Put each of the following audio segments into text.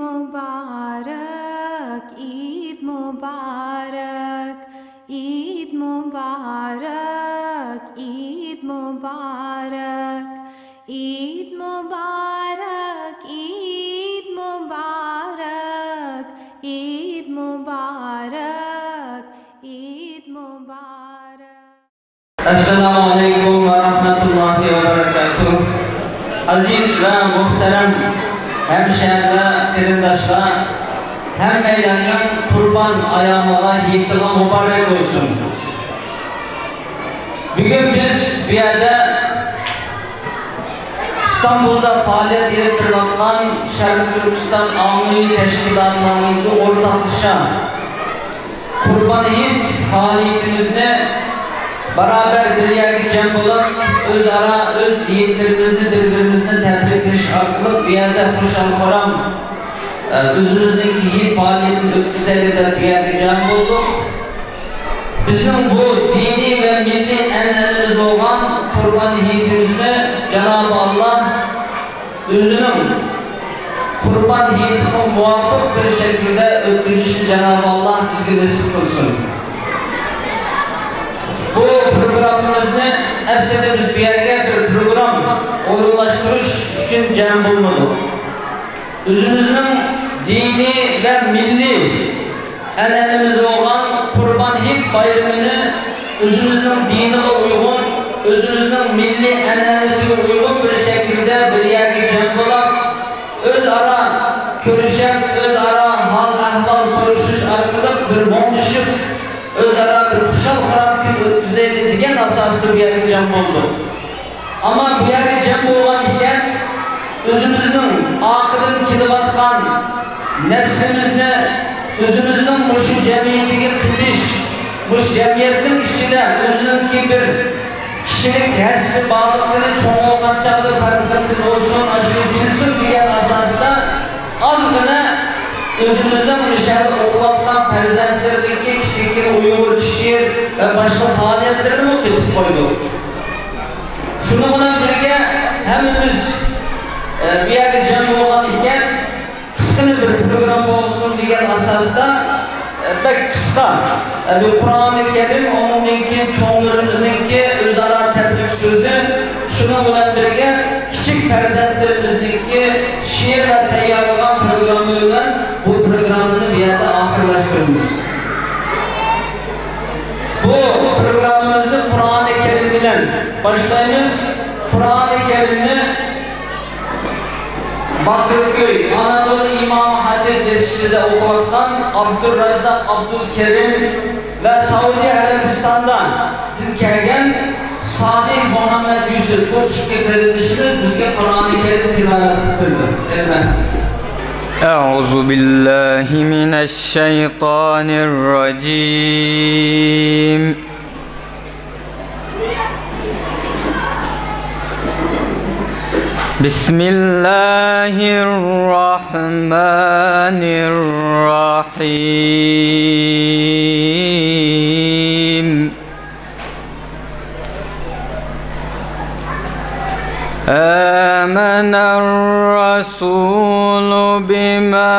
Mubarak, ईद Mubarak, ईद Mubarak, ईद Mubarak, ईद Mubarak, ईद Mubarak, ईद Mubarak, ईद Mubarak. Esselamu Aleyküm ve Rahmetullahi ve Berekatuhu. Aziz ve muhterem hemşehriler, erindaşlar, hemmeylerinin kurban ayağına yıktığı mübarek olsun. Bugün biz bir yerde İstanbul'da faaliyet edip duran Şerif Türkistan Amni Teşkilatlarının ortaklaşa Kurban Eid faaliyetimizni beraber bir yerge cem bulup özara öz niyetlerimizni birbirimizni tebrikleş arkalık bir yerde hoşal-xoram özümüzdeki Eid faaliyetini ötküzeyle bir yerge cem bulduk. Bizim bu dini ve milli enlemimiz olan Kurban Eid'imizni Cenab-ı Allah özünün Kurban Eid'ine muvafık bir şekilde ötküzüşünü Cenab-ı Allah bizge nasip kılsın. Bu programımızı aslında biz bir yerge bir program oyunlaştırış için cem bulmadık. Özümüzün dini ve milli enlemimiz olan Kurban Eid bayramını özümüzün dinine uygun, özümüzün milli enlemimize uygun bir şekilde bir yerge cem bulup özara görüşen, özara hal ahval soruşuş arkalık bir bonuşup özara bir hoşal-xoram ötküzeydiğen asaslı bir yerge cem oldu. Ama bu yerge cem olan iken özümüzün akılın kilovatkan neslimizni özümüzün bu cemiyetine kıtış, bu cemiyetin içinde özünün ki bir kişilik hessi bağlıkları çoğu olmakçalı farklı olsun, aşırı bilsin diyen asasda azgına özümüzden dışarı okuvattan perzentlerindeki kişilikleri uyuğur, şiir ve başka faaliyetlerini mi kıtıp koyduk? Şunu buna birlikte hemimiz bir yerde cem olan iken kıskını bir program olsun diyen asasda pek kısa bir Kur'an-ı Kerim onunki çoğunlarımızınki özara tebrik sözü şunu buna birlikte küçük perzentlerimizdeki şiir ve teyyarlanan programıyla bu programını bir yerde ahırlaştırmış. Bu programımızı Kur'an-ı Kerim'den başlayınız. Kur'an-ı Kerim'i Bakırköy, Anadolu İmam Hatip Lisesi'de okumaktan Abdurrazzak Abdülkerim ve Saudi Arabistan'dan gelgen Salih Muhammed Yusuf bu iki kardeşimiz bizge Kur'an-ı Kerim tilavet kıldı. Euzu billahi mineşşeytanirracim. Bismillahirrahmanirrahim. Âmener Rasûlu bimâ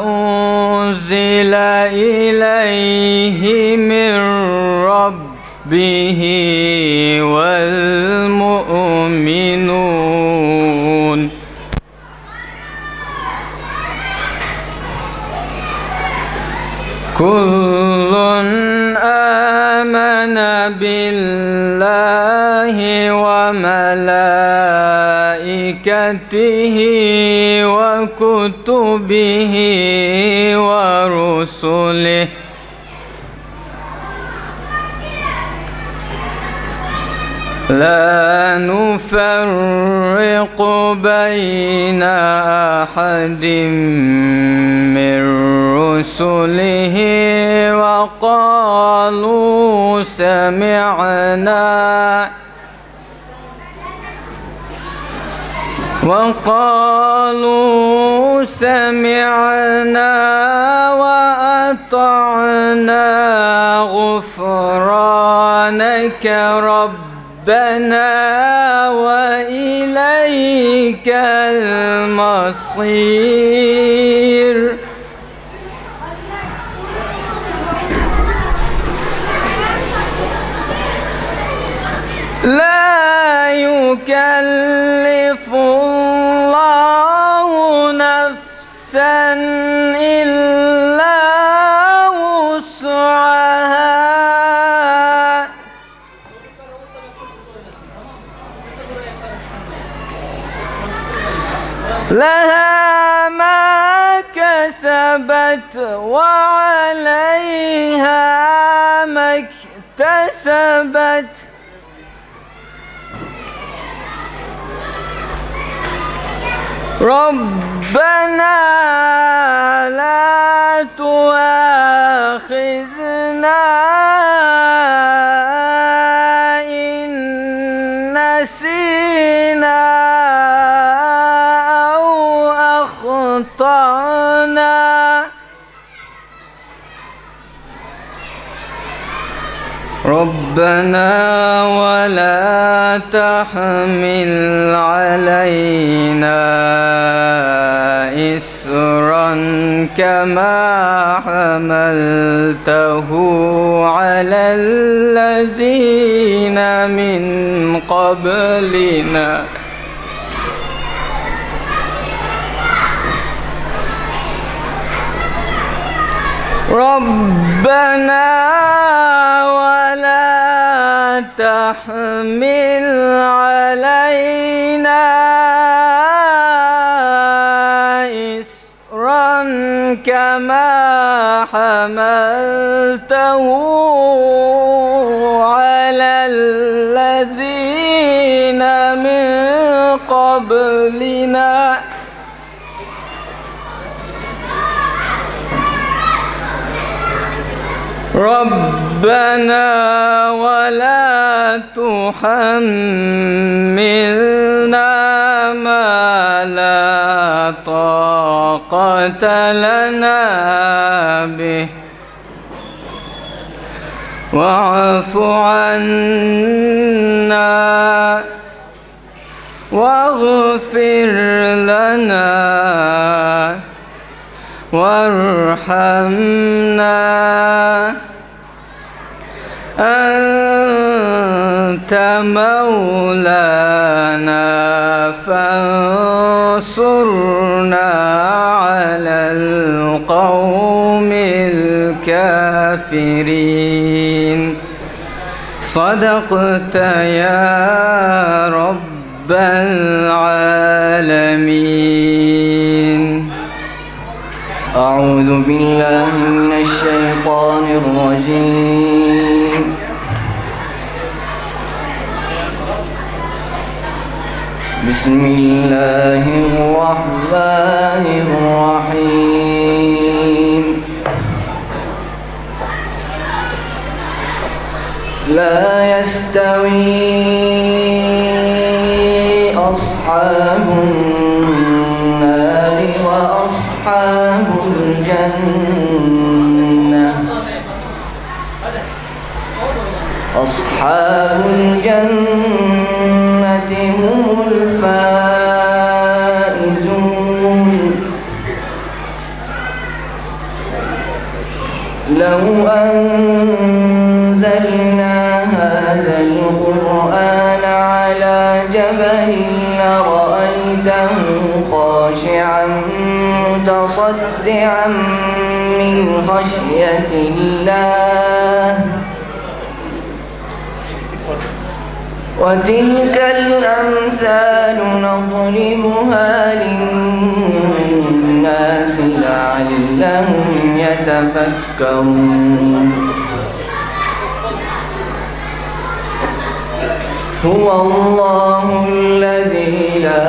unzile ileyhi min Rabbihi vel mu'minun. Kullun amana billahi ve melaikatihi ve kutubihi ve rusulihi la nufarriqu bayna ahadin min rusulihi ve qalu sami'na وقالوا سمعنا وأطعنا غفرانك ربنا وإليك المصير. بصير لا يكلف الله نفسا إلا وسعها لها ما كسبت وعليها ما اكتسبت ربنا لا تؤاخذنا إن نسينا أو أخطأنا ربنا ولا تحمل علينا إصرا كما حملته على الذين من قبلنا ربنا ولا تحمل علينا إصرا كما حملته على الذين من قبلنا ربنا ولا تحملنا ما لا طاقة لنا به واعف عنا واغفر لنا وارحمنا أنت مولانا فانصرنا على القوم الكافرين صدقت يا رب العالمين. أعوذ بالله من الشيطان الرجيم. بسم الله الرحمن الرحيم. لا يستوي أصحاب النار وأصحاب الجنة أصحاب الجنة هم الفائزون. لو أنزلنا هذا القرآن على جبل لرأيته خاشعا متصدعا من خشية الله. وتلك الأمثال نضربها للناس لعلهم يتفكرون. هو الله الذي لا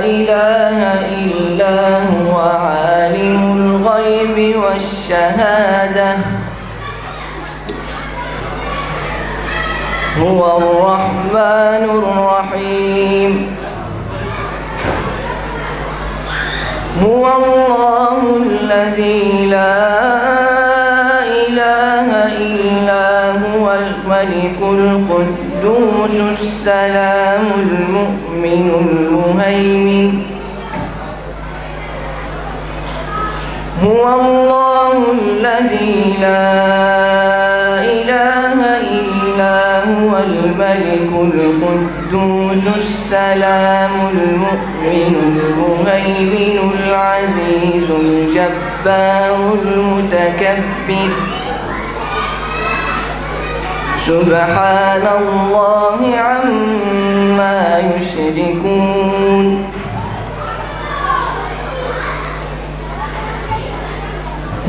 إله إلا هو عالم الغيب والشهادة هو الرحمن الرحيم. هو الله الذي لا إله إلا هو الملك القدوس السلام المؤمن المهيمن هو الله الذي لا إله إلا هو الملك القدوس السلام المؤمن المهيمن العزيز الجبار المتكبر سبحان الله عما يشركون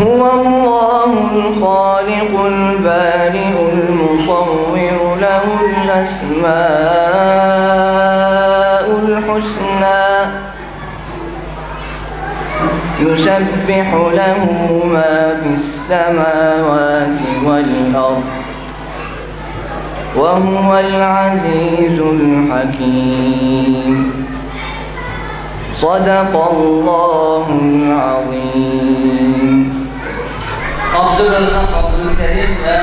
هو الله الخالق البارئ المصور له الأسماء الحسنى يسبح له ما في السماوات والأرض وهو العزيز الحكيم صدق الله العظيم. Abdurrazak Abdülkerim ve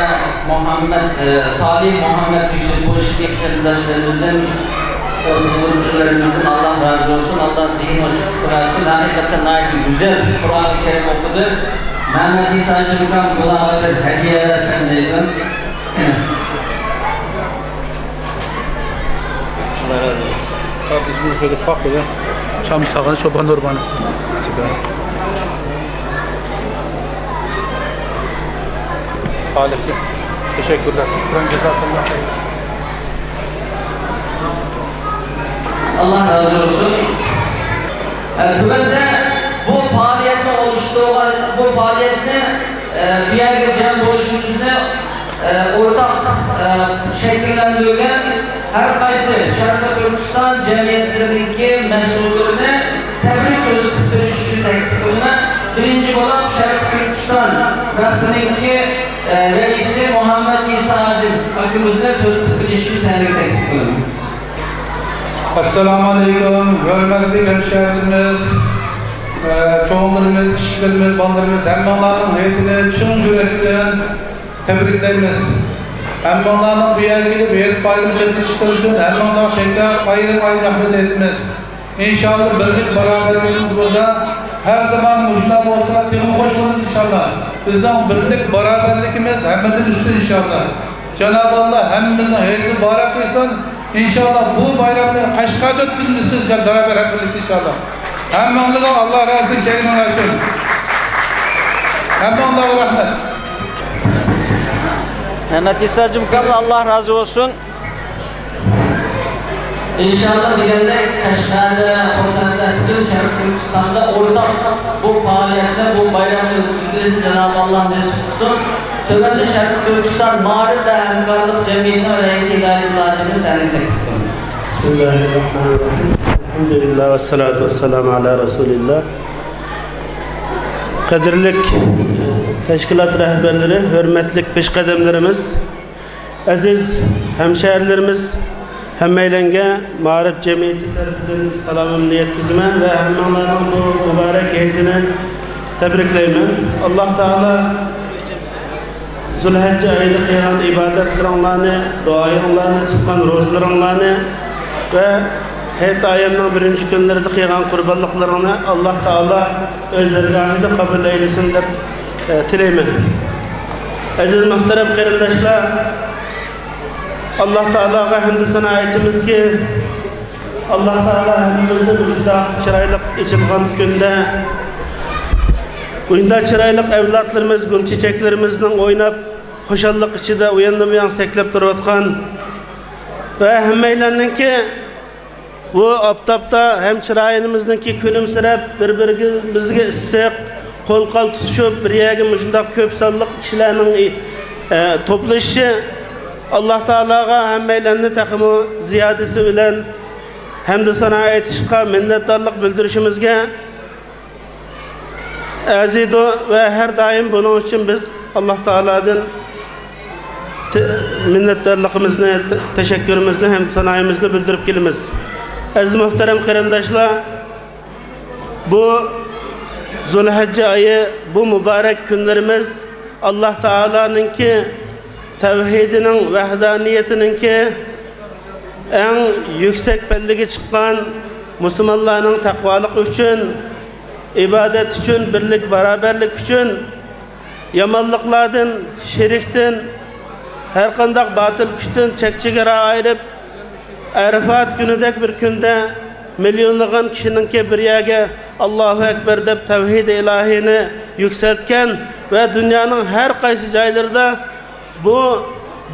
Salih Muhammed Yusuf Boşki kardeşlerimizden, öğrencilerimizden Allah razı olsun. Allah zihin açık versin. Hakikaten gayet güzel Kur'an-ı Kerim okudu. Mehmet İsa'cığımdan buna bir hediye versen deydim. Allah razı olsun. Kardeşimiz şöyle farklı ya. Çam sağını çoban urbanısı. Salih'ciğim, teşekkürler. Şükran cezakallah. Allah razı olsun. Hükümette bu faaliyetle oluştuğu, bu faaliyetini bir yerde cem buluşumuzda ortak şekillendirgen her kaysı Şarkı Türkistan cemiyetlerindeki mesullerine tebrik sözü tutuş için tekstil olma. Birinci olan Şarkı Türkistan vakfındaki reisi Muhammed İsa Hacım hakkımızda söz tutuş için senlik tekstil olma. Assalamu alaikum, hürmetli hemşehrilerimiz, çoğunlarımız, kişilerimiz, ballarımız, hemmanların heyetini çın yürekten tebriklerimiz. Hemmanların bu yergili bir heyet bayramı tebrikler için hemmanlar tekrar ayrı rahmet etmez. İnşallah birlik beraberliğimiz burada her zaman müştab olsa tüm hoş olur inşallah. Bizden birlik beraberliğimiz hemmetin üstü inşallah. Cenab-ı Allah hemimizin heyetini barak etsin. İnşallah bu bayramda Kaşgar'da biz misliyiz beraber hep birlikte inşallah. Hem onlara Allah razı olsun, kerim olsun. Hem onlara rahmet. Mehmet İsa'cığım Allah razı olsun. İnşallah bir yerde Kaşgar'da, Hotan'da, bütün Şarkı Türkistan'da ortak bu faaliyette, bu bayramda yürüyüşünüzü Cenab-ı Allah nasip kılsın. Töbelli Şarkı Türkistan Mağrib ve Hemkarlık Cemiyeti'nin reisi İlahi-ı senlik Bismillahirrahmanirrahim. Elhamdülillah ve salatu ve selamu ala Resulillah. Kadirlik teşkilat rehberleri, hürmetlik peshqadamlarimiz, aziz hemşehrilerimiz, hammaylanga Ma'rif Cemiyeti tarafidan salomimni yetkazman ve hammalarning bu mübarek heyetini tebriklayman. Allah Taala Zulhijja oyida qilgan ibodatlaringlarni, duoyinglarni, tutgan ro'zalaringlarni ve heyet ayının birinci günlerinde qilgan qurbonliklarini Allah Taala o'z dargohida qabul eylesin deb tilayman. Aziz muhtaram qarindoshlar, Allah Taalaga hamd sana aytamiz ki Allah Taala hammamizni juda chiroyli ichilgan kunda Bunda chiroyli avlodlarimiz, gul chechaklarimizni o'ynab, xushallik ichida uyandan-buyon saklab turayotgan va hammalarninki bu oftobda ham chiroyimizniki kulimsirab, bir-birimizga issiq, qo'l-qo'l tutishib, bir yerga shunday ko'p sonli kishilarning to'plashishi Allah Taalaga hammalarni taqimi ziyodasi bilan hamd sana aytishga, minnatdorlik bildirishimizga azidu ve her daim bunun için biz Allah Teala'dan minnettarlığımızı, teşekkürümüzü hem sanayimizni bildirip kelimiz. Aziz muhterem qarindoshlar, bu Zulhijja ayı, bu mübarek günlerimiz Allah Teala'nınki tevhidinin, vahdaniyetinki en yüksek bellige çıkan Müslümanların takvalık için ibadet üçün, birlik, beraberlik üçün, yamanlıklardan, şirikten, her qandaq batıl güçten çekçigara ayırıp, Arafat günüdek bir günde milyonlagan kişinin ki bir yerge Allahu Ekber deb tevhid ilahini yükseltken ve dünyanın her qaysı joylarida bu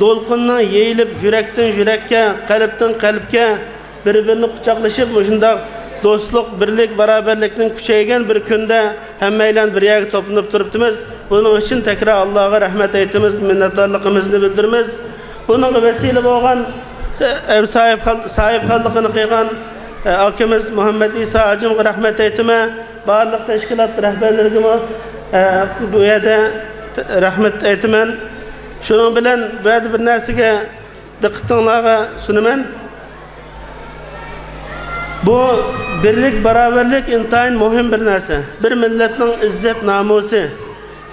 dolqunni yeyilib yürekten yürekке, qalbdan qalbga bir-birini quchoqlashib, shunday do'stlik, birlik, beraberlikning kuchaygan bir kunda hammaylar bir yerga to'planib turibmiz. Buning uchun tekrar Allohga rahmat aytamiz, minnatdorligimizni bildiramiz. Buning vesile bo'lgan ev sahibxonligini qilgan akimiz Muhammed İsa Acım'a rahmet aytime, barliq teşkilat rahberleriga bu yerda rahmet aytaman. Şunun bilan bu yerda bir narsaga diqqatingizga sunaman. Bu birlik, beraberlik intayin muhim bir narsa. Bir milletning izzat namusi,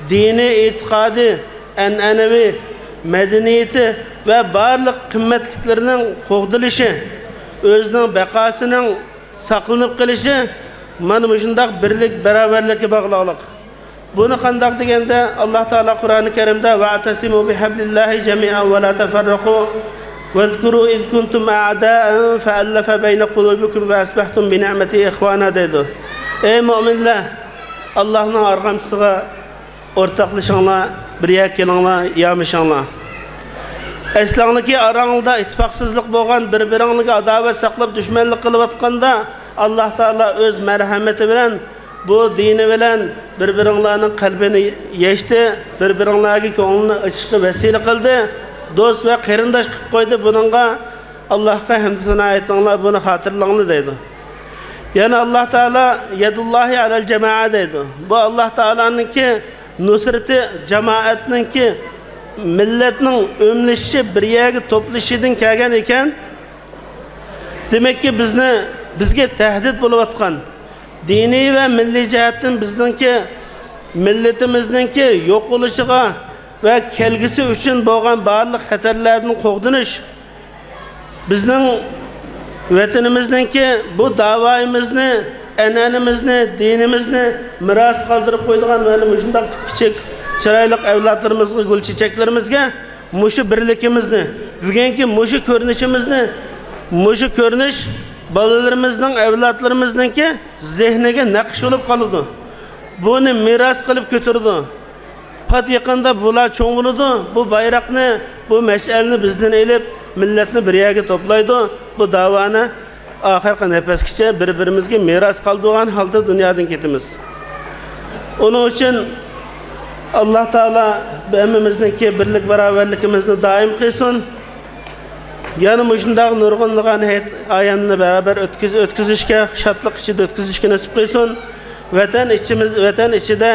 dini, etiqadi, an'anavi, medeniyeti ve barliq qimmatliklarining qo'g'dilishi, özünün bekasının saklanıp qilishi mana shundoq birlik, beraberlikka bog'liq. Buni qandoq deganda Alloh taolo Qur'oni Karimda va'tasimu bihablillahi jami'an va la tafarraqu wazkuru iz kuntum a'da'an fa'alafa bayna qulubikum va asbahtum bi ni'matihi ikhwana dedi. Ey mu'minlar, Allohning arqamchisiga o'rtoqlashinglar, birga kelinglar, yamishinglar. Eslangdaki arangda ittifaqsızlık bo'lgan, bir-biringizga adovat saqlab düşmanlik qilib atqanda Alloh taolo o'z marhamati bilan bu dini bilan bir-biringizning qalbini yechdi, bir-biringizga ko'nglini ochishga vasila qildi, do'st va qarindosh qilib qo'ydi. Buningga Allohga hamd sano aytinglar, buni xotirlanglar deydi. Yana Alloh taolo yadullohi alal jamoa deydi. Bu Alloh taoloninki nusrati, jamoatninki milletning ömlüşü bir yerga to'plashidan kelgan ekan. Demek ki bizga tahdid bo'lib atgan diniy va milliy jihatdan bizningki millatimizningki yo'q bo'lishiga va kelgisi uchun bo'lgan barliq xatarlardan qo'g'dinish, bizning vatanimizningki bu davoimizni, an'anamizni, dinimizni miros qoldirib qo'ydigan mana shunday kichik chiroylik avlodlarimizga, gul chechaklarimizga mushu birligimizni, bugungi mushu ko'rinishimizni, mushu ko'rinish bolalarimizning, avlodlarimizningki zehniga naqsh bo'lib qoldi. Buni miros qilib ko'tirdi. Pat yaqinda bular cho'ng bo'ladi. Bu bayroqni, bu mash'alni bizdan elib, millatni bir yerga to'playdi. Bu davoni oxirgi nafasgacha bir-birimizga miros qoldirgan holda dunyodan ketamiz. Onun için Allah Teala hammamizningki birlik, beraberlikimizni doim qilsin. Yani mushundaq nurg'unligan ayamni beraber o'tkazishga, shodlik ichida o'tkazishga nasib qilsin. Vatan ichida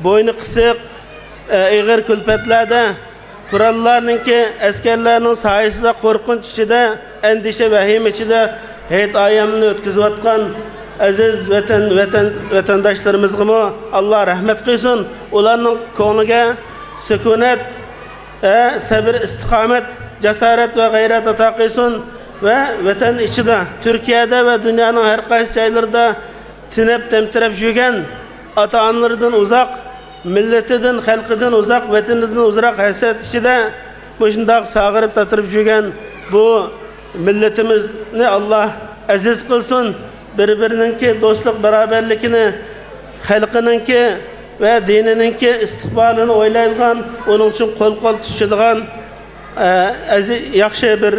bo'yni qisiq, ig'ir kulpatlarda, qurollarningki askarlarning soyasida, qo'rqinch ichida, andisha vahim ichida hayot ayamni o'tkazayotgan aziz vatandoshlarımızga Allah rahmet qilsin. Ularning ko'ngliga sukunat, sabr, istiqomat, jasorat va g'ayrat ato qilsin va vatan ichida, Turkiyada va dunyoning har qaysi joylarida tinib temtirab yurgan ota-onalaridan uzoq, millatidan, xalqidan uzoq, vatanidan uzoq hasad ichida shundoq sag'irib tatirib yurgan bu millatimizni Allah aziz qilsin. Bir-birininki do'stlik, beraberlikini, xalqininki va dinininki istiqbolini o'ylaydigan, onun uchun qo'l-qo'l tutishadigan yaxshi bir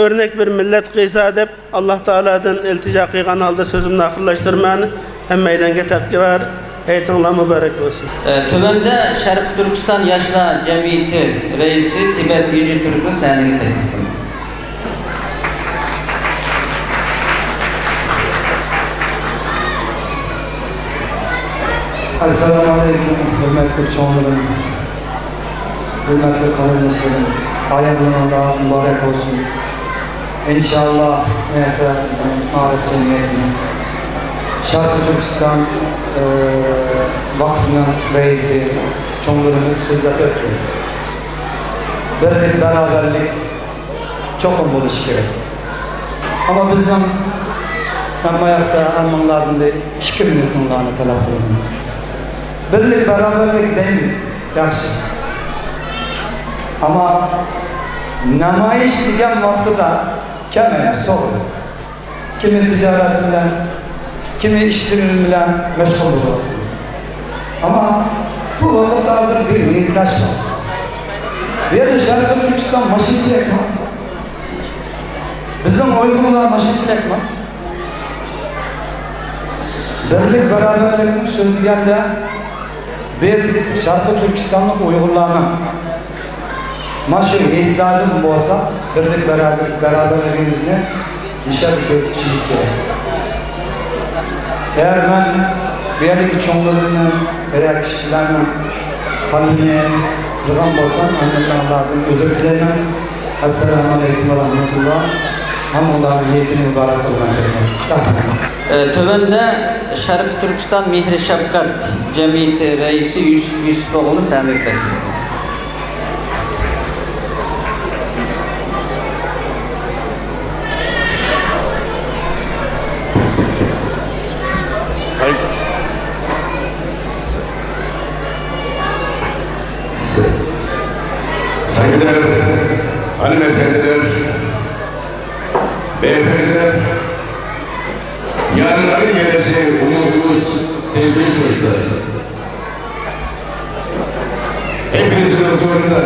örnek bir millat qilsa deb Alloh taoladan iltijo qilgan holda so'zimni oxirlashtirman. Hammalarga takrar hayitlar muborak bo'lsin. Tövende Sharq Turkiston Yoshlar Jamiyati raisi Tibet Yüce Türk'ün sahniga taklif qildi. Assalamu alaikum, hürmetli çoğunluğum, hürmetli kalınmışlarım, hayırlı mübarek olsun. İnşallah mehverimizin Arif Cemiyeti'nin, Şarkı Türkistan Vakfı'nın reisi, çoğunluğumuz sözde ötüyor. Birlik, beraberlik çok buluş gerek. Ama bizim Ama ayakta anlamlardan da 2 minutunlarını talep kılıyorum. Birlik beraberlik deymiz, yaxşı. Ama namoyish degan vaqtida kelmaymiz, to'g'ri. Kimi tijorat bilan, kimi ishchilik bilan mashg'ul bo'ladi. Ama bu vaqtda hozir bir niyatlash bor. Bu yerda Sharqiy Turkiston mashinchilikmi? Bizim Uyg'urlar mashinchilikmi? Birlik beraberlikni so'zlaganda biz Sharqiy Turkistonlik Uyg'urlarni mana shu yetlardan bo'lsa birlik beraberligimizni ishab ko'rsatishimiz kerak. Eğer ben bu yerdeki çoğunluğunu veya kişilerini kalbini kırgan olsam annemlerden özür dilerim. Esselamu Aleyküm ve Rahmetullah. Hamdolların niyetini mübarek olmak dilerim. Tövende Şarkı Türkistan Mihri Şefkat Cemiyeti Reisi Yusuf Oğlu sendekler. Saygıdeğer hanımefendiler, beyefendiler, yarınların geleceği umudumuz, sevgili çocuklar. Hepinizin huzurunda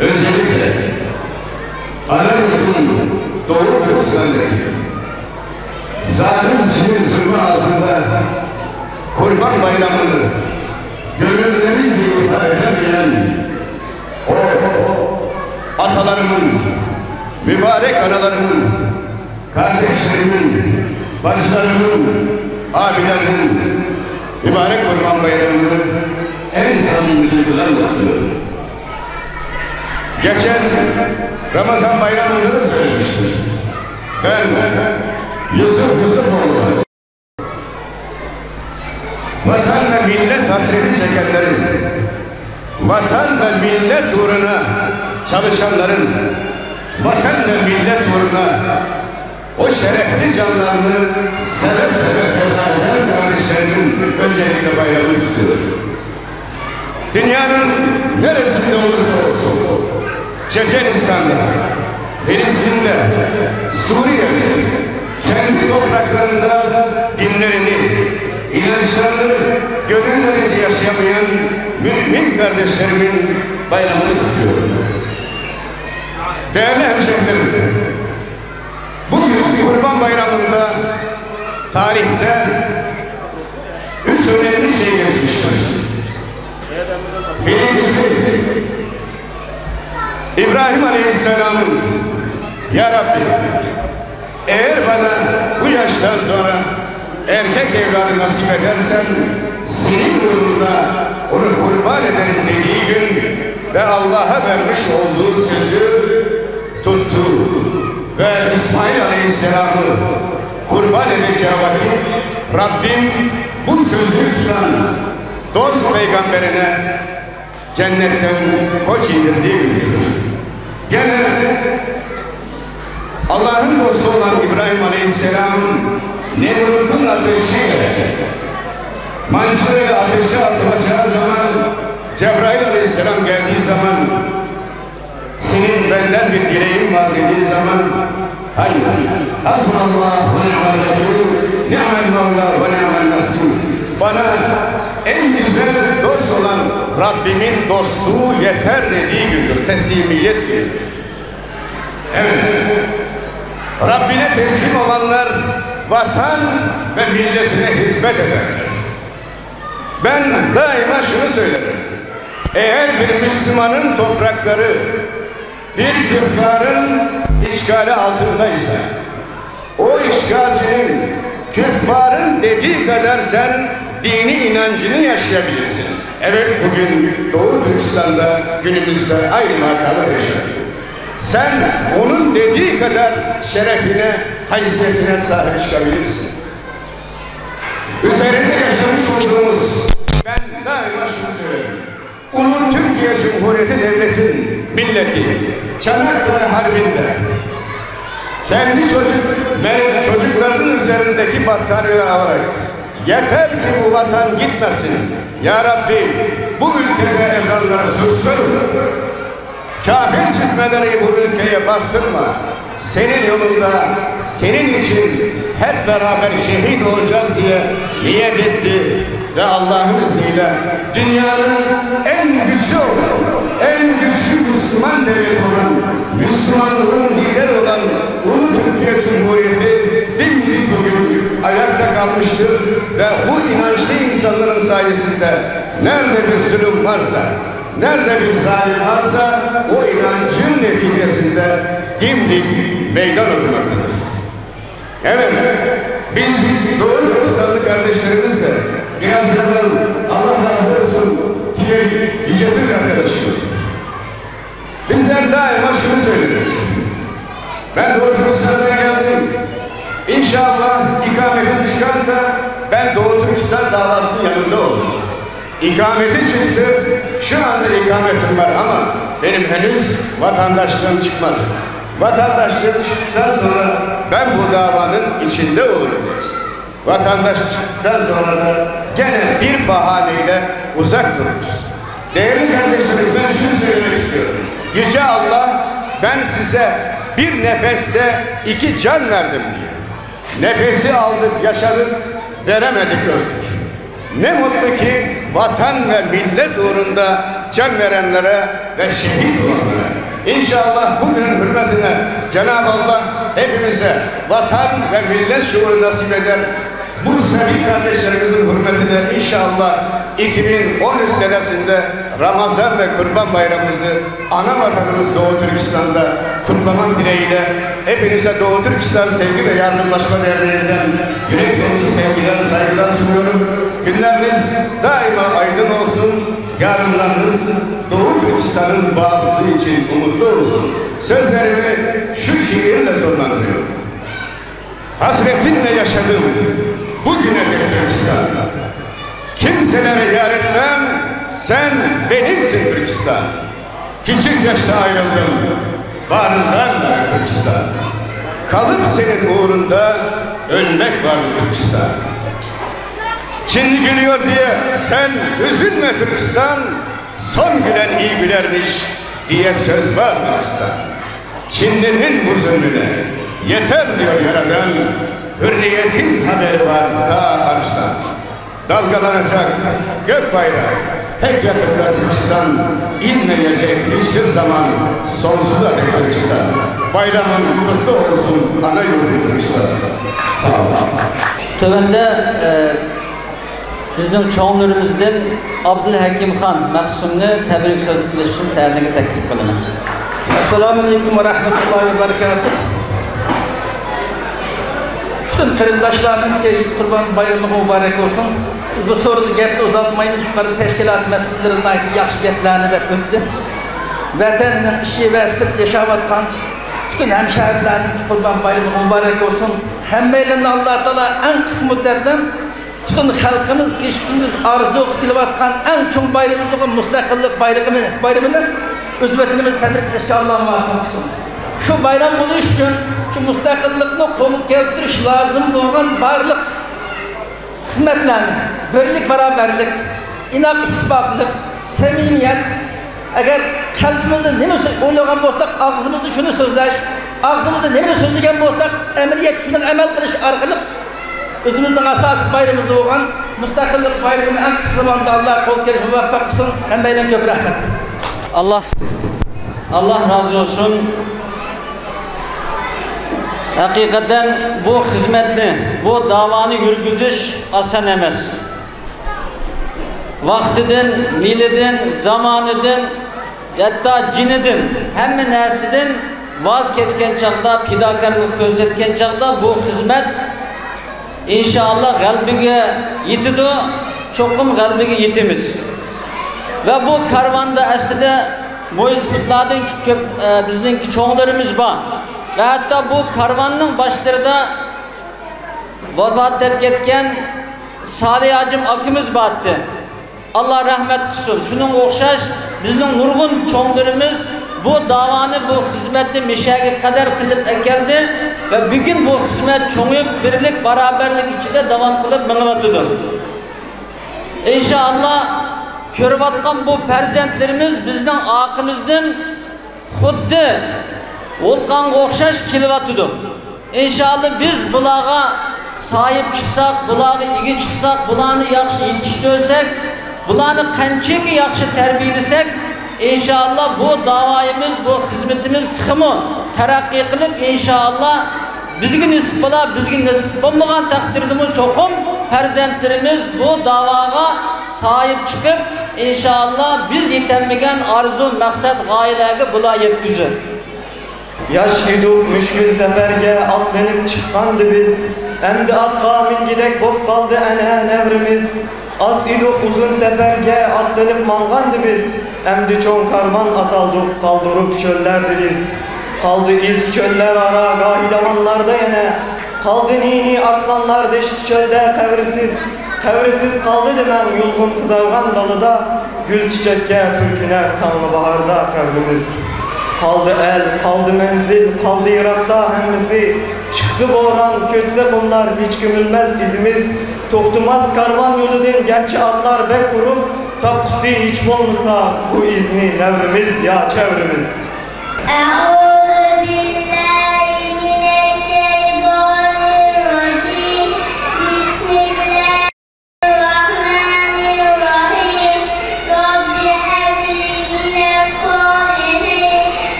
öncelikle Anadolu'nun Doğu Türkistan'daki zalim Çin'in zulmü altında Kurban Bayramı'nı gönüllerince ifade edemeyen o atalarımın, mübarek analarımın, kardeşlerimin, bacılarımın, abilerinin mübarek Kurban Bayramı'nı en samimi duygularla kutluyorum. Geçen Ramazan Bayramı'nda da söylemiştim. Ben Yusufoğlu, vatan ve millet hasreti çekenlerin, vatan ve millet uğruna çalışanların, vatan ve millet uğruna o şerefli canlarını sebep feda eden kardeşlerimin öncelikle bayramını kutluyorum. Dünyanın neresinde olursa olsun, Çeçenistan'da, Filistin'de, Suriye'de, kendi topraklarında dinlerini, inançlarını gönüllerince yaşayamayan mümin kardeşlerimin bayramını kutluyorum. Değerli hemşehrilerim, bugün Kurban Bayramı'nda tarihte 3 önemli şey geçmiştir. Birincisi, İbrahim Aleyhisselam'ın Ya Rabbi, eğer bana bu yaştan sonra erkek evladı nasip edersen senin yolunda onu kurban ederim dediği gün ve Allah'a vermiş olduğu sözü tuttu ve İsmail Aleyhisselam'ı kurban edeceği vakit Rabbim bu sözü tutan dost peygamberine cennetten koç indirdiği gündür. Gene Allah'ın dostu olan İbrahim Aleyhisselam'ın Nemrut'un ateşiyle Mancır'ı ateşe atılacağı zaman Cebrail Aleyhisselam geldiği zaman senin benden bir dileğin var dediği zaman hayır, hasbunallah ve ni'mel vekil, ni'mel mevla ve ni'mel nasir. Bana en güzel dost olan Rabbimin dostluğu yeter dediği gündür, teslimiyet gündür. Evet, Rabbine teslim olanlar vatan ve milletine hizmet ederler. Ben daima şunu söylerim. Eğer bir Müslümanın toprakları bir küffarın işgali altındaysa, o işgalcinin, küffarın dediği kadar sen dini inancını yaşayabilirsin. Evet, bugün Doğu Türkistan'da günümüzde aynı vakalar yaşanıyor. Sen onun dediği kadar şerefine, haysiyetine sahip çıkabilirsin. Üzerinde yaşamış olduğumuz, ben daima şunu söylerim. Ulu Türkiye Cumhuriyeti Devleti'nin milleti Çanakkale Harbi'nde kendi çocuk benim çocuklarının üzerindeki battaniyeler alarak yeter ki bu vatan gitmesin. Ya Rabbi bu ülkede ezanları sustur. Kafir çizmeleri bu ülkeye bastırma. Senin yolunda, senin için hep beraber şehit olacağız diye niyet etti. Ve Allah'ın izniyle dünyanın en güçlü olan, en güçlü Müslüman devleti olan, Müslümanlığın lideri olan Ulu Türkiye Cumhuriyeti dimdik bugün ayakta kalmıştır. Ve bu inançlı insanların sayesinde nerede bir zulüm varsa, nerede bir zalim varsa o inancın neticesinde dimdik meydan okumaktadır. Evet, biz Doğu Türkistanlı kardeşlerimizle biraz evvel Allah razı olsun diye Yüce Türk arkadaşım. Bizler daima şunu söyleriz. Ben Doğu Türkistan'dan geldim. İnşallah ikametim çıkarsa ben Doğu Türkistan davasının yanında olurum. İkameti çıktı, şu anda ikametim var ama benim henüz vatandaşlığım çıkmadı. Vatandaşlığım çıktıktan sonra ben bu davanın içinde olurum deriz. Vatandaş çıktıktan sonra da gene bir bahaneyle uzak dururuz. Değerli kardeşlerim, ben şunu söylemek istiyorum. Yüce Allah, ben size bir nefeste 2 can verdim diye. Nefesi aldık, yaşadık, veremedik, öldük. Ne mutlu ki vatan ve millet uğrunda can verenlere ve şehit olanlara. İnşallah bugünün hürmetine Cenab-ı Allah hepimize vatan ve millet şuuru nasip eder. Bu sevgili kardeşlerimizin hürmetine inşallah 2013 senesinde Ramazan ve Kurban Bayramımızı ana vatanımız Doğu Türkistan'da kutlamak dileğiyle hepinize Doğu Türkistan Sevgi ve Yardımlaşma Derneği'nden yürek dolusu sevgiler, saygılar sunuyorum. Günleriniz daima aydın olsun, yarınlarınız Doğu Türkistan'ın bağımsızlığı için umutlu olsun. Sözlerimi şu şiirle sonlandırıyorum. Hasretinle yaşadım bugüne dek Türkistan'da. Kimselere yar etmem, sen benimsin Türkistan. Küçük yaşta ayrıldım, bağrından da Türkistan. Kalıp senin uğrunda ölmek var Türkistan. Çinli gülüyor diye sen üzülme Türkistan. Son gülen iyi gülermiş diye söz var Türkistan. Çinlinin bu zulmüne yeter diyor Yaradan. Hürriyetin haberi var ta arştan. Dalgalanacak gök bayrağı pek yakında Türkistan, inmeyecek hiçbir zaman sonsuza dek Türkistan. Bayramın kutlu olsun ana yurdu Türkistan. Sağ olun. Tövende bizning cho'nglarimizdan Abdulhakimxon Mahsumni tabrik so'z qilish uchun sahnega taklif qilaman. Assalomu alaykum va rahmatullohi va barakatuh. Bütün qarindoshlarga Qurban bayrami muborak olsun. Bu so'zni gapni uzatmaymiz, yuqori tashkilot mas'ullarining yaxshi gaplarni deb o'tdi. Vatanning ishi va sirt yashayotgan bütün hemşehrilerin Qurban bayrami muborak olsun. Hammalarni Alloh taolo eng qisqa muddatda bütün xalqimiz kechqunduz orzu qilayotgan eng cho'ng bayramimiz bo'lgan mustaqillik bayramini o'z vatanimizda tabrik qilishga Alloh muvaffaq qilsin. Şu bayram bo'lish uchun şu mustaqillikni qo'lga keltirish lozim bo'lgan barliq xizmatlarni, birlik, barabarlik, inoq ittifoqlik, samimiyat, agar qalbimizda nima o'ylagan bo'lsak, og'zimizda shuni so'zlash, og'zimizda nima so'zlagan bo'lsak, amaliyat shuni amal qilish orqali o'zimizning asosiy bayramimiz bo'lgan mustaqillik bayramini eng qisqa zamanda Alloh qo'l kelishga muvaffaq qilsin. Hammalarga ko'p rahmat. Allah razı olsun. Hakikaten bu hizmetni, bu davanı yürgüzüş asan emas. Vaktidan, milidan, zamanıdan, hatta cinidan, hamma narsadan vaz kechgan chaqda, fidokorlik ko'rsatgan chaqda bu xizmat inşallah qalbiga yetidi, cho'qim qalbiga yetimiz. Ve bu karvanda aslida mo'ysiflardan ko'p bizning cho'nglarimiz bor. Ve hatta bu karvanın başlarında vefat edip ketken Salih Hacım akimiz battı. Allah rahmet kılsın. Şunun okşaş bizim nurgun çoğunlarımız bu bu davani, bu hizmetni mishaga qadar qilib ekeldi ve bugün bu hizmet çoğuyup birlik, beraberlik içinde devam kılıp mengavatıdır. İnşallah körüvatkan bu perzentlerimiz bizden akımızdan xuddi volkanga o'xshash kelyaptidir. İnşallah biz bularga sahip çıksak, bularga ega çıksak, bularni yaxshi yetishtirsak, bularni qanchaki yaxshi tarbiyalasak, inşallah bu davayimiz, bu hizmetimiz tıxımı terakki qilib, inşallah bizga nisib bo'lar, bizga nisib bo'lmagan taqdirdami cho'qim farzandlarimiz bu davaga sahip çıkıp, inşallah biz yetenmegen arzu, maksat, gayelege bula yetkizir. Yaş idik müşkül seferge atlanıp çıkkandı biz. Endi atqa mingidek bop kaldı ene nevrimiz. Az idik uzun seferge atlanıp mangandı biz. Endi çoğun karvan ataldık kaldırıp çöllerdi biz. Kaldı iz çöller ara gahidamanlarda yine. Kaldı nini arslanlar deşti çölde kevrisiz. Kevrisiz kaldı demem yulgun kızargan dalıda. Gül çiçekke pürküner tanrı baharda kevrimiz. Kaldı el, kaldı menzil, kaldı Irak'ta hemmisi. Çıksı boğran, kötse bunlar hiç gömülmez izimiz. Toktumaz karvan yoludun gerçi atlar bek vurur. Tapkusi hiç olmasa bu izni nevrimiz ya çevrimiz.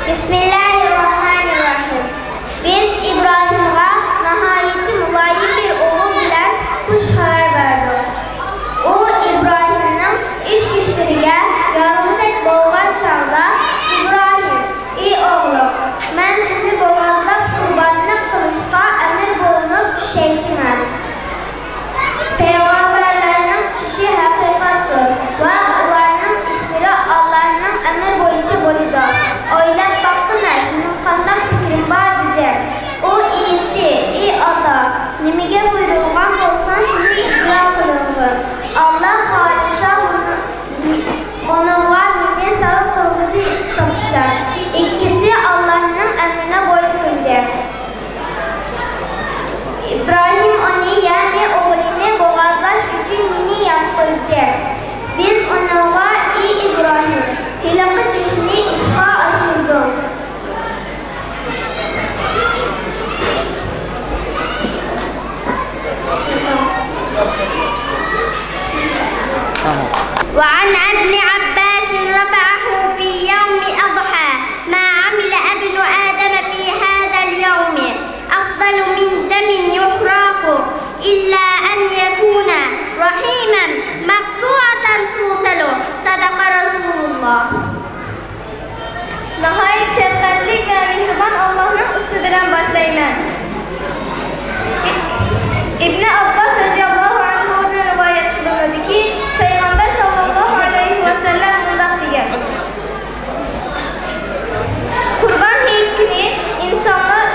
Bismillahirrahmanirrahim. Biz İbrahim'e nihayeti mulayim bir oğul bilen kuş haber verdik. O İbrahim'in iş güçleriyle yarımdek bolgan çağda İbrahim, ey oğlum, ben sizi boğazlap kurbanlık kılışka emir bulunup düşeytimem. Peygamberlerinin kişi hakikattır ve onların işleri Allah'ın emir boyunca bolidir. Oylap baksana senin kandak fikrin var dedi. O iyitti, ey ata, nimige buyurulgan bolsan şunu icra kılınır. Allah halisa onun var mine sağ kılıcı tapsa. İkisi Allah'ın emrine boysundu. İbrahim onu yani oğlunu boğazlaş için yeni yaptırdı. Biz onunla ey İbrahim, hilakı çeşini işqa aşırdık. وعن ابن عباس رفعه في يوم أضحى ما عمل ابن آدم في هذا اليوم أفضل من دم يحرق إلا أن يكون رحيما مقطوعة توصل صدق رسول الله. Nihayet şefkatli ve mihriban Allah'ın ismi bilen başlayayım. İbn Abbas radıyallahu anhu'dan rivayet kılındı ki Peygamber sallallahu aleyhi ve sellem bundan diye. Kurban heykini insanlar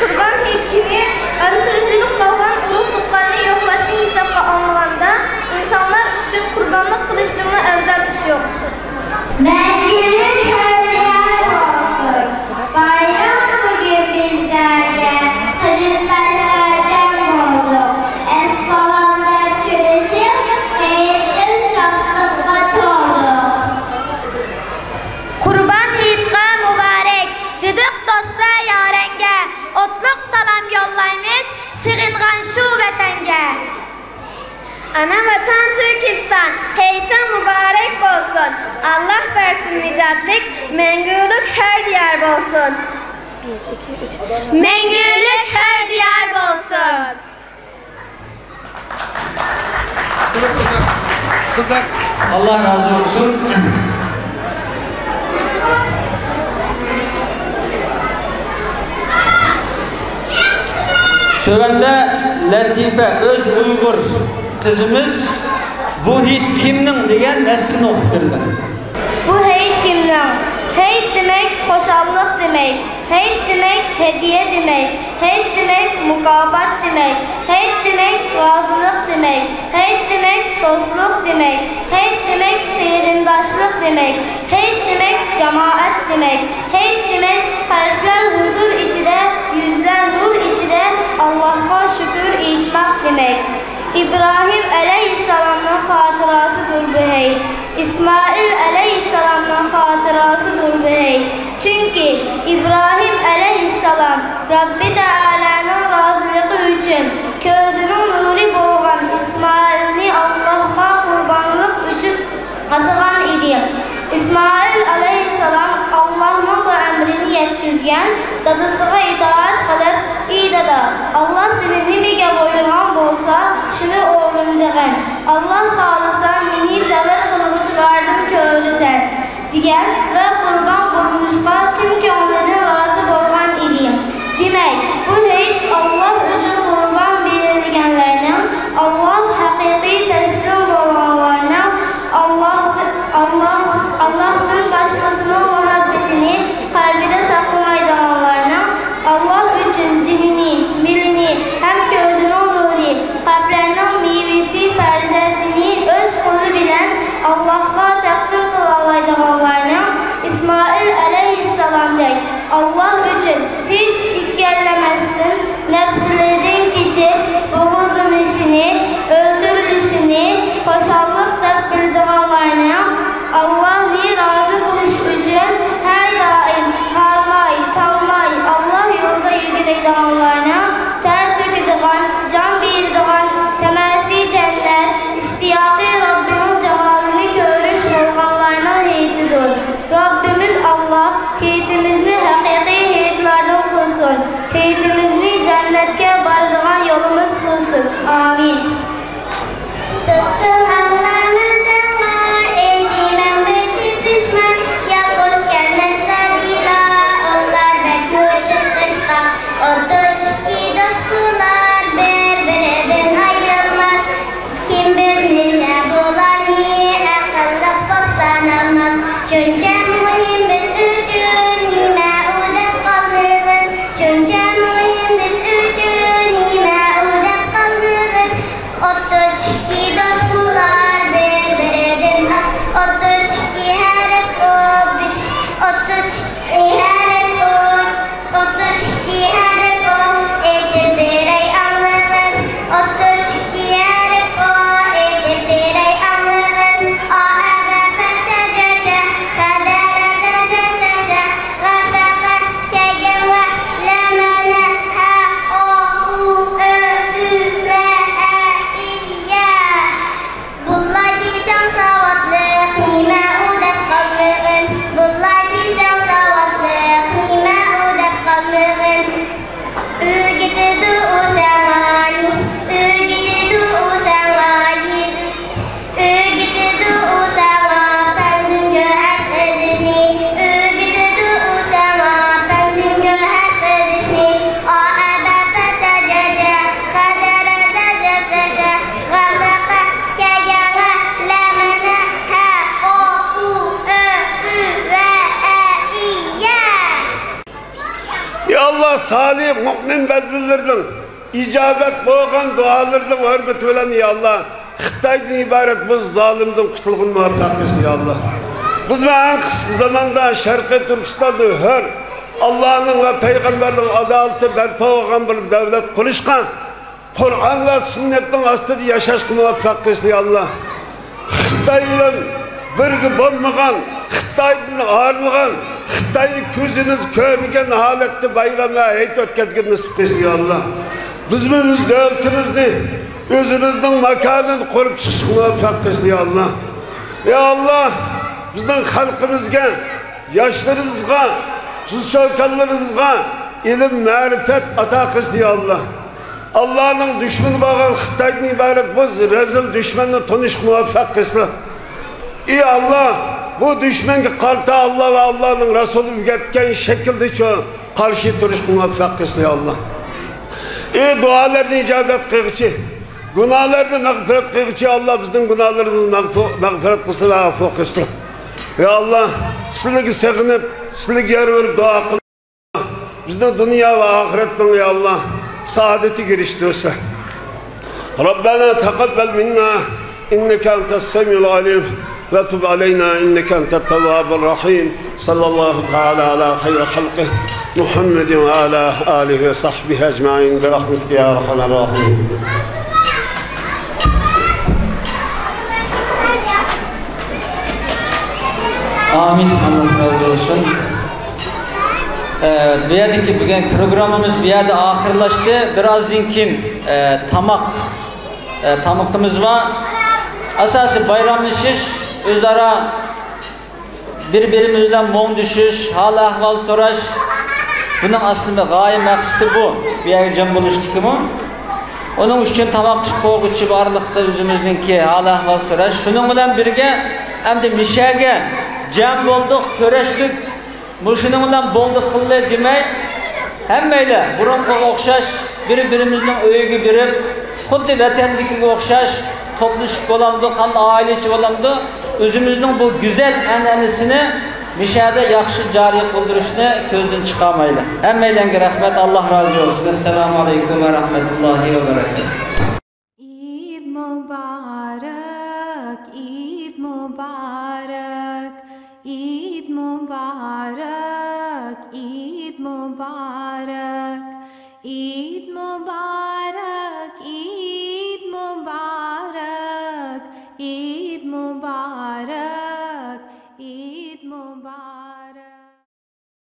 kurban heykini arısı üzülüp kalan ulup tukkanı yok yollaymiz sığıngan şu vatanga. Ana vatan Türkistan, heytan mübarek olsun. Allah versin nicatlik, mengülük her diyar olsun. Mengülük her diyar olsun. Kızlar, Allah razı olsun. Tövende Latife öz Uygur kızımız bu hit kimnin diyen nesrini okup verdi. Bu heyit kimden? Heyit demek hoşallık demek. Heyit demek hediye demek. Heyit demek mukabat demek. Heyit demek razılık demek. Heyit demek dostluk demek. Heyit demek xeyrindaşlık demek. Heyit demek cemaat demek. Heyit demek kalpler huzur içinde, yüzler nur içinde Allah'a şükür etmek demek. İbrahim aleyhisselamın hatırasıdır bu heyit. İsmail aleyhisselamın hatırasıdır bu heyit. Çünkü İbrahim aleyhisselam Rabbi Teala'nın razılığı için közünün nuri boğan İsmail'ni Allah'a kurbanlık için atılan idi. İsmail aleyhisselam Allah'ın bu emrini yetkizgen, dadısına itaat kılıp, iyi dada, Allah seni nimige buyurhan bolsa, şunu oğlum degen, Allah halısan, meni sever kılıçlardan köylüsen, diyen ve kurban bulunuşka tüm gönlünün razı bolgan idi. Demek, bu heyit Allah için kurban verilgenlerinin, Allah hakiki teslim bolganlarına, Allah'ın başkasının muhabbetini kalbine saklamaydıranlarına, Allah için dinini, milini, hem gözünün nuri, kalplerinin meyvesi ferzendini öz kulu bilen Allah'a takdim kılalaydıranlarına, İsmail aleyhisselam dek Allah için hiç ikerlemezsin, nefslerden geçip boğuzun işini, öldürülüşünü, hoşallık da bildiranlarına, Allah'ı razı kılış için her daim harmay, talmay, Allah yolda ilgileydiğanlarına, ter töküdüğün, can bildiğin, temesi cennet, iştiyakı Rabbinin cemalini görüş bolganlarına heytidir. Rabbimiz Allah heytimizni hakiki heytlerden kılsın. Heytimizni cennetke bardığın yolumuz kılsın. Amin. Dostum Allah'ın salih mümin bedbirlerinin icabet boğan dualarının hürmeti bilen ya Allah Xitay'dan ibaret bu zalimden kutulğun muvaffak etsin ya Allah. Biz en kısa zamanda Şarkı Türkistan'da her Allah'ın ve Peygamber'in adaleti berpa olgan bir devlet kuruşkan Kur'an ve sünnetin astıda yaşaşkı muvaffak etsin ya Allah. Xitay'la birgi bulmagan, Xitay'dan ağırlıgan, Xitayni ko'zimiz ko'rmagan holatda bayramlar hayit o'tkazgan nasib qilsin ya Allah. Biz o'z davlatimizni, o'zimizning makonini qurib chiqishga muvaffaq qilsin ya Allah. Ya Allah, bizning xalqimizga, yoshlarimizga, suvshavkanlarimizga ilim, ma'rifat ato qilsin ya Allah. Allah'ın düşmanı bağır Xitay'dan ibaret bu rezil düşmanını tanışıp muvaffak kılsın. İyi Allah bu düşmanı karta Allah ve Allah'ın Resulü üretken şekilde çok karşı duruşup muvaffak kılsın ya Allah. İyi dualarını icabet kılgıcı, günahlarını mağfiret kılgıcı Allah bizden günahlarını mağfiret kılsın ve affu kılsın. Ya Allah sizligi sığınıp, sizligi yer verip dua kılsın. Bizden dünya ve ahiretten ya Allah. سعادتي giriştirse. Rabbena taqabbal minna inneke entes semiyul alim ve tub aleyna inneke entet tevvabur rahim. Sallallahu teala ala hayri halqih Muhammedin ve ala alihi ve sahbihi ecmaîn bi rahmetike ya erhamer rahim. Amin. Allah razı olsun. Bu yerdeki bugün programımız bir yerde ahırlaştı. Birazdan kim tamakımız var. Asası bayramlaşış, özara birbirimizden mon düşüş, hal ahval soraş. Bunun aslında gaye maksatı bu. Bir yerde cem buluştuk mu? Onun için tamakçı koğuçu varlıkta özümüzdeki hal ahval soraş. Şunun bilen birge hem de mişege cem bulduk, köreştik. Muşunun bilen bolduk kıllı demey. Hemmeyle burunqa okşaş, birbirimizden öyüge birip, xuddi vatandiki okşaş, topluşup olamdı, aileci olamdı. Özümüzün bu güzel anneannesini mişade yaxşı cari kıldırışını közden çıkamayla. Hemmeyle rahmet, Allah razı olsun. Esselamu aleyküm ve rahmetullahi ve berekatuhu. Eid Mubarak, Eid Mubarak, Eid Mubarak.